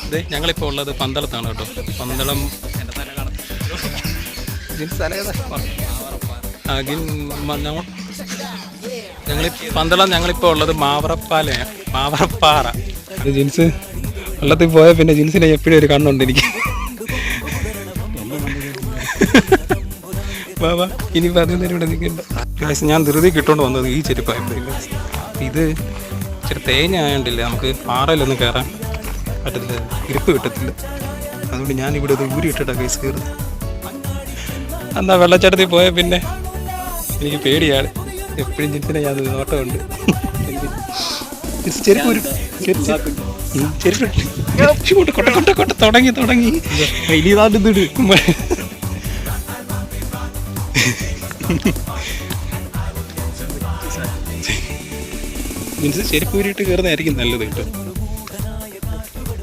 അതെ, ഞങ്ങളിപ്പോൾ ഉള്ളത് പന്തളത്താണ് കേട്ടോ. പന്തളം ഞങ്ങളിപ്പോൾ ഉള്ളത് മാവറപ്പാറ. ജിൻസ് വെള്ളത്തിൽ പോയാൽ പിന്നെ ജിൻസിനെ എപ്പോഴും ഒരു കണ്ണുണ്ട് എനിക്ക്. ബാബാ ഇനി പറഞ്ഞ ഇവിടെ നിൽക്കണ്ട. ഞാൻ ധൃതി കിട്ടുകൊണ്ട് വന്നത് ഈ ചെരുപ്പായപ്പോഴില്ല. ഇത് ഇച്ചിരി തേങ്ങ ആയതുകൊണ്ടില്ല, നമുക്ക് പാറയിലൊന്നും കയറാൻ പറ്റത്തില്ല, ഗ്രിപ്പ് കിട്ടത്തില്ല. അതുകൊണ്ട് ഞാനിവിടെ ഇത് ഊരി ഇട്ടിട്ടാണ് കേസ് കയറുന്നത്. എന്നാ വെള്ളച്ചാട്ടത്തിൽ പോയാൽ പിന്നെ എനിക്ക് പേടിയാണ്. എപ്പോഴും ജിൻസിനെ ഞാൻ നോട്ടമുണ്ട്. ചെരുപ്പ് തുടങ്ങി ജിൻസ് ചെരുപ്പ് ഊരിയിട്ട് കയറുന്നതായിരിക്കും നല്ലത് കേട്ടോ.